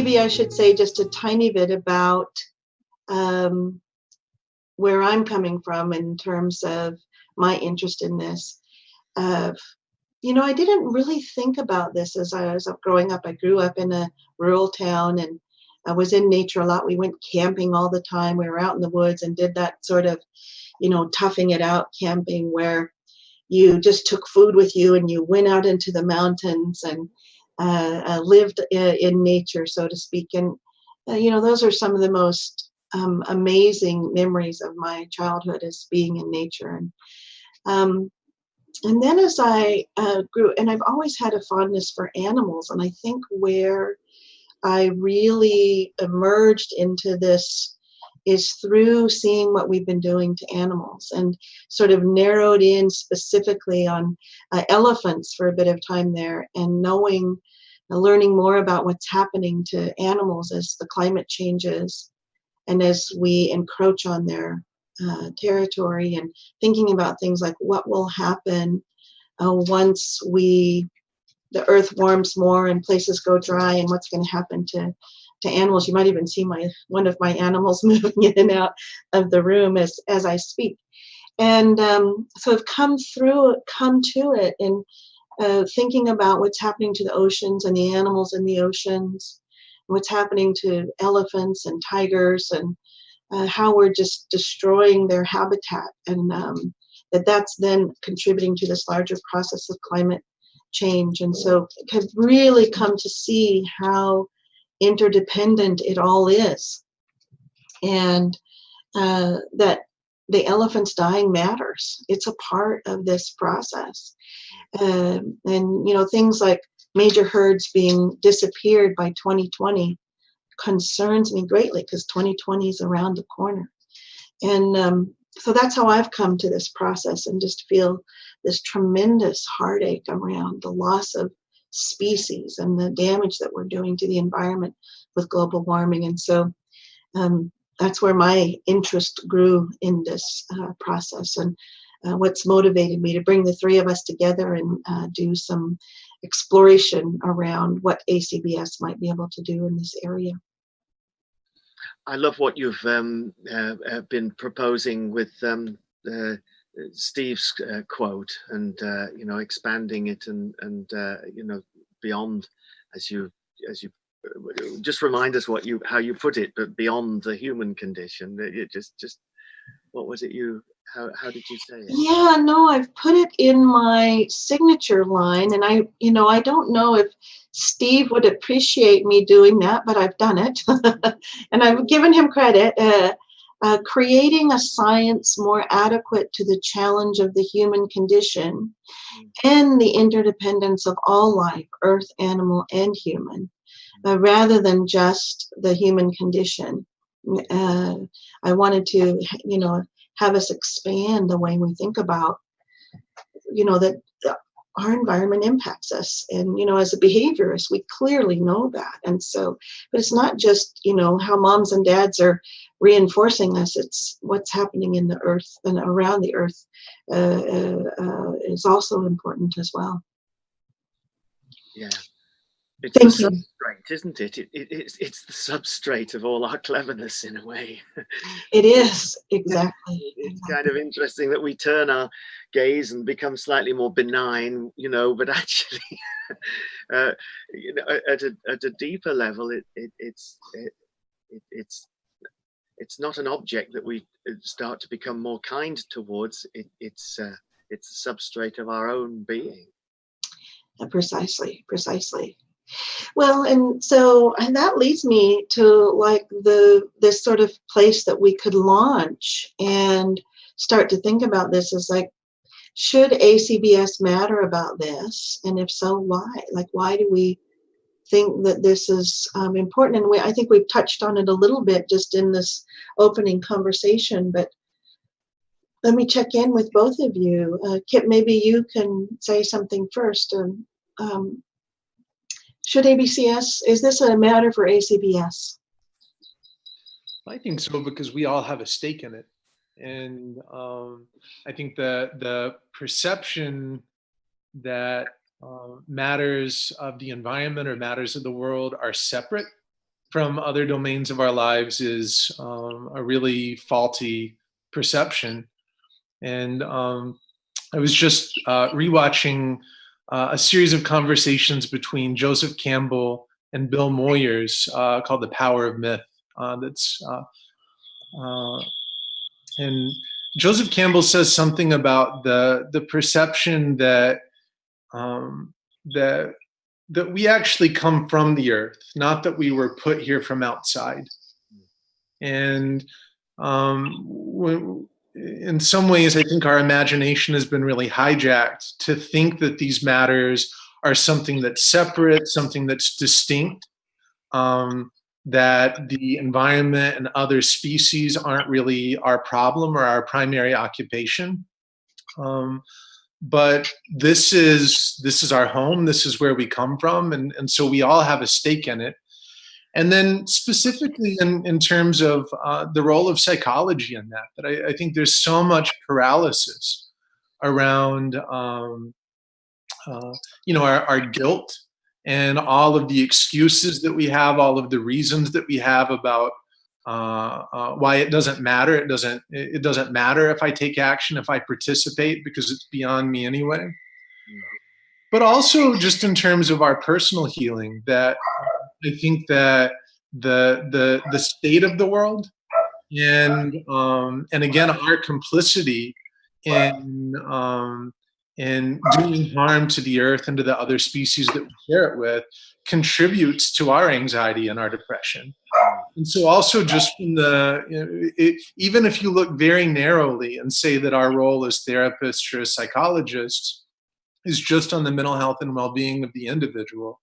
maybe I should say just a tiny bit about where I'm coming from in terms of my interest in this. I didn't really think about this as I was growing up. I grew up in a rural town and I was in nature a lot. We went camping all the time. We were out in the woods and did that sort of, toughing it out camping where you just took food with you and you went out into the mountains and lived in nature, so to speak. And, those are some of the most amazing memories of my childhood as being in nature. And then as I grew, and I've always had a fondness for animals, and I think where I really emerged into this is through seeing what we've been doing to animals and sort of narrowed in specifically on elephants for a bit of time there and learning more about what's happening to animals as the climate changes and as we encroach on their territory, and thinking about things like what will happen once the earth warms more and places go dry, and what's going to happen to animals. You might even see one of my animals moving in and out of the room as I speak. And so I've come to it in thinking about what's happening to the oceans and the animals in the oceans, what's happening to elephants and tigers, and how we're just destroying their habitat, and that's then contributing to this larger process of climate change. And so have really come to see how interdependent it all is, and that the elephants dying matters. It's a part of this process. And things like major herds being disappeared by 2020 concerns me greatly, because 2020 is around the corner. And so that's how I've come to this process, and just feel this tremendous heartache around the loss of species and the damage that we're doing to the environment with global warming. And so that's where my interest grew in this process, and what's motivated me to bring the three of us together and do some exploration around what ACBS might be able to do in this area. I love what you've been proposing with Steve's quote, and expanding it and beyond, as you just remind us how you put it, but beyond the human condition. It just what was it how did you say it? Yeah, no, I've put it in my signature line, and I don't know if Steve would appreciate me doing that, but I've done it. And I've given him credit. Creating a science more adequate to the challenge of the human condition and the interdependence of all life, earth, animal, and human, rather than just the human condition. I wanted to, have us expand the way we think about, that our environment impacts us. And, as a behaviorist, we clearly know that. And so, but it's not just, how moms and dads are reinforcing us. It's what's happening in the earth and around the earth is also important as well. Yeah. It's Thank the you. substrate, isn't it? It's the substrate of all our cleverness, in a way. It is, exactly. It's kind of interesting that we turn our gaze and become slightly more benign, but actually, at a deeper level, it's not an object that we start to become more kind towards. It's the substrate of our own being. Precisely. Well, and that leads me to this sort of place that we could launch and start to think about this as should ACBS matter about this? And if so, why? Why do we think that this is important? And I think we've touched on it a little bit just in this opening conversation, but let me check in with both of you. Kip, maybe you can say something first. Should is this a matter for ACBS? I think so, because we all have a stake in it. And I think the perception that matters of the environment or matters of the world are separate from other domains of our lives is a really faulty perception. And I was just rewatching a series of conversations between Joseph Campbell and Bill Moyers called "The Power of Myth." And Joseph Campbell says something about the perception that that we actually come from the earth, not that we were put here from outside. And in some ways, I think our imagination has been really hijacked to think that these matters are something that's separate, something that's distinct, that the environment and other species aren't really our problem or our primary occupation. But this is our home. This is where we come from, and so we all have a stake in it. And then specifically in terms of the role of psychology in that I think there's so much paralysis around our guilt and all of the excuses that we have, all of the reasons that we have about why it doesn't matter. It doesn't matter if I take action, if I participate, because it's beyond me anyway. But also just in terms of our personal healing, that I think that the state of the world and again our complicity in doing harm to the earth and to the other species that we share it with contributes to our anxiety and our depression. And so also just from even if you look very narrowly and say that our role as therapists or as psychologists is just on the mental health and well-being of the individual,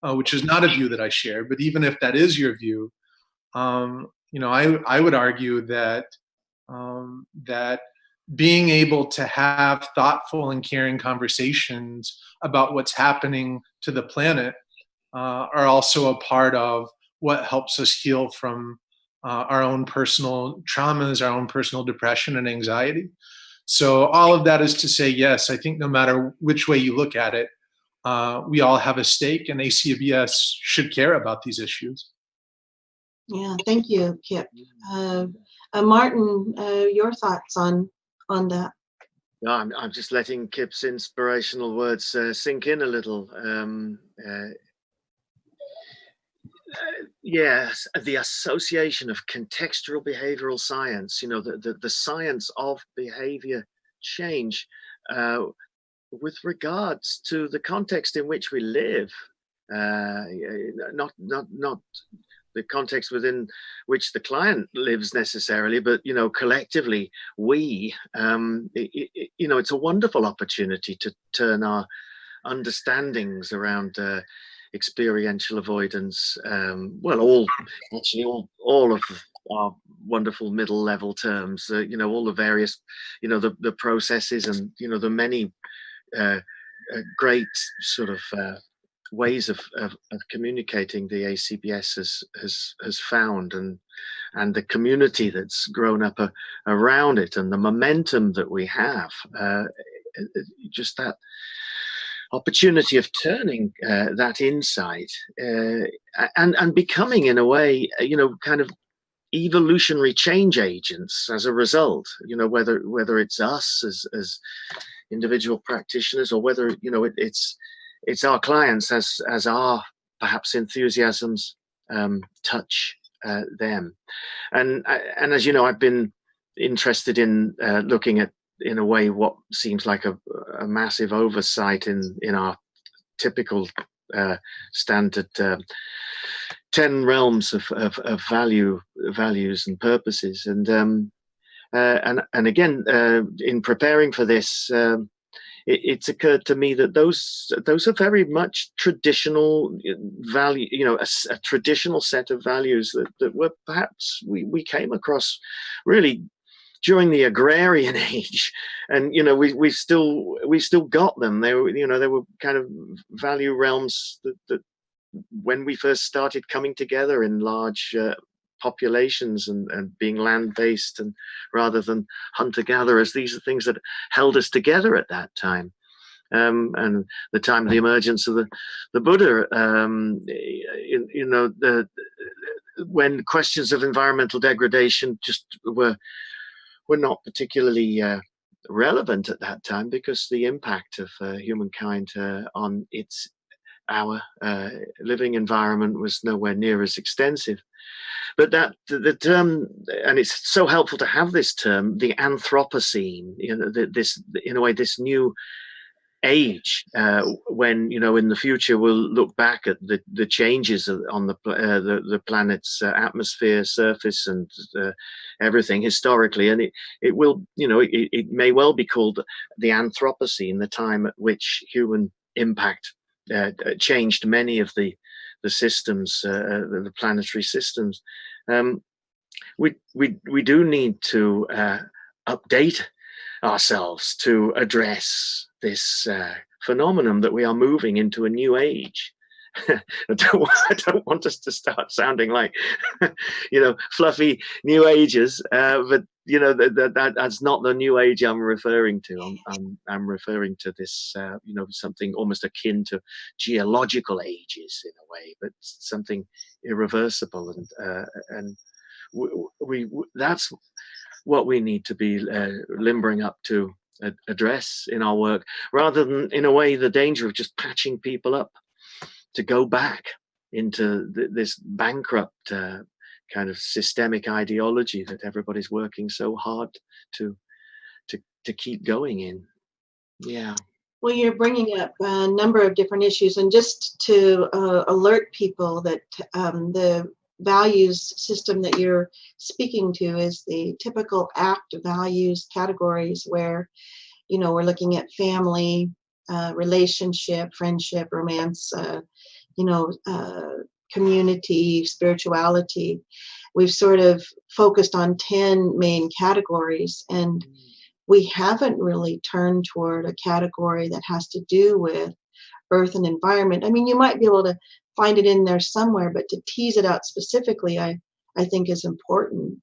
which is not a view that I share, but even if that is your view, I would argue that that being able to have thoughtful and caring conversations about what's happening to the planet are also a part of what helps us heal from our own personal traumas, our own personal depression and anxiety. So all of that is to say, yes, I think no matter which way you look at it, we all have a stake, and ACBS should care about these issues. Yeah, thank you, Kip. Martin, your thoughts on that? No, I'm just letting Kip's inspirational words sink in a little. Yes, the association of contextual behavioral science, the science of behavior change with regards to the context in which we live, not the context within which the client lives necessarily, but collectively it's a wonderful opportunity to turn our understandings around experiential avoidance, all of our wonderful middle level terms, all the various, the processes and the many great sort of ways of communicating the ACBS has found, and the community that's grown up around it, and the momentum that we have, just that opportunity of turning that insight and becoming, in a way, kind of evolutionary change agents as a result. Whether it's us as individual practitioners, or whether it's our clients as our perhaps enthusiasms touch them. And as you know, I've been interested in looking at, in a way, what seems like a massive oversight in our typical standard 10 realms of values and purposes. And again, in preparing for this, it's occurred to me that those are very much traditional value, a traditional set of values that were perhaps we came across really during the agrarian age, and we've still got them. They were kind of value realms that when we first started coming together in large populations and being land-based, and rather than hunter-gatherers, these are things that held us together at that time. And the time of the emergence of the Buddha, when questions of environmental degradation just were not particularly relevant at that time, because the impact of humankind on our living environment was nowhere near as extensive. But that the term, and it's so helpful to have this term, the Anthropocene, this, in a way, this new age, when, in the future we'll look back at the changes on the planet's atmosphere, surface, and everything historically, and it will, it may well be called the Anthropocene, the time at which human impact changed many of the systems, the planetary systems. We do need to update ourselves to address this phenomenon that we are moving into a new age. I don't want us to start sounding like, fluffy new ages, but that's not the new age I'm referring to. I'm referring to this, something almost akin to geological ages in a way, but something irreversible, and we that's what we need to be limbering up to address in our work, rather than, in a way, the danger of just patching people up to go back into this bankrupt kind of systemic ideology that everybody's working so hard to keep going in. Yeah. Well, you're bringing up a number of different issues, and just to alert people that the values system that you're speaking to is the typical ACT values categories, where, we're looking at family, relationship, friendship, romance, community, spirituality. We've sort of focused on 10 main categories, and we haven't really turned toward a category that has to do with earth and environment. I mean, you might be able to find it in there somewhere, but to tease it out specifically, I think is important.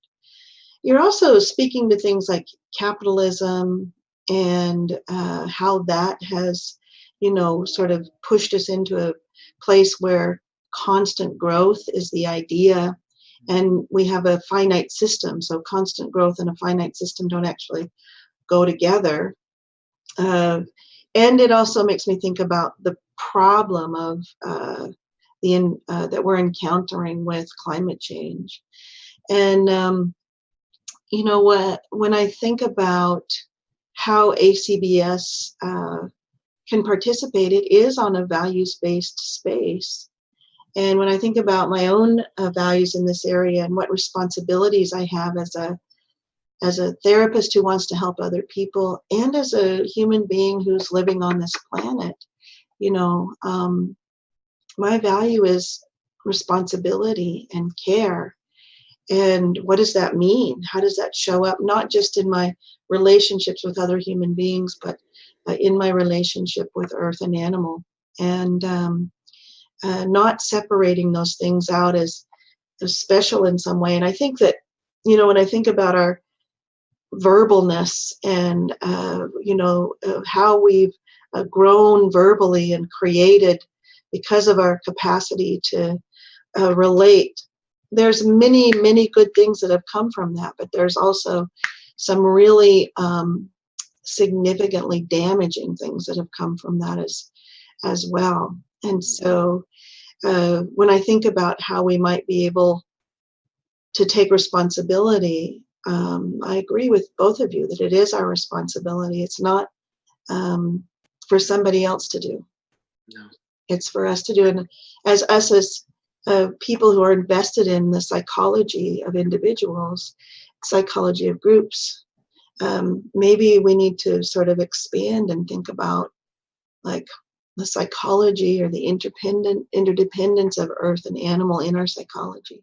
You're also speaking to things like capitalism and how that has, sort of pushed us into a place where constant growth is the idea, and we have a finite system. So constant growth and a finite system don't actually go together. And it also makes me think about the problem of that we're encountering with climate change. And when I think about how ACBS can participate, it is on a values-based space. And when I think about my own values in this area and what responsibilities I have as a therapist who wants to help other people, and as a human being who's living on this planet, my value is responsibility and care. And what does that mean? How does that show up, not just in my relationships with other human beings, but in my relationship with earth and animal, and not separating those things out as special in some way. And I think that, when I think about our verbalness and, how we've grown verbally and created because of our capacity to relate, there's many, many good things that have come from that, but there's also some really significantly damaging things that have come from that as well. And so when I think about how we might be able to take responsibility, I agree with both of you that it is our responsibility. It's not for somebody else to do. No. It's for us to do. And as people who are invested in the psychology of individuals, psychology of groups, maybe we need to sort of expand and think about like the psychology or the interdependence of earth and animal in our psychology.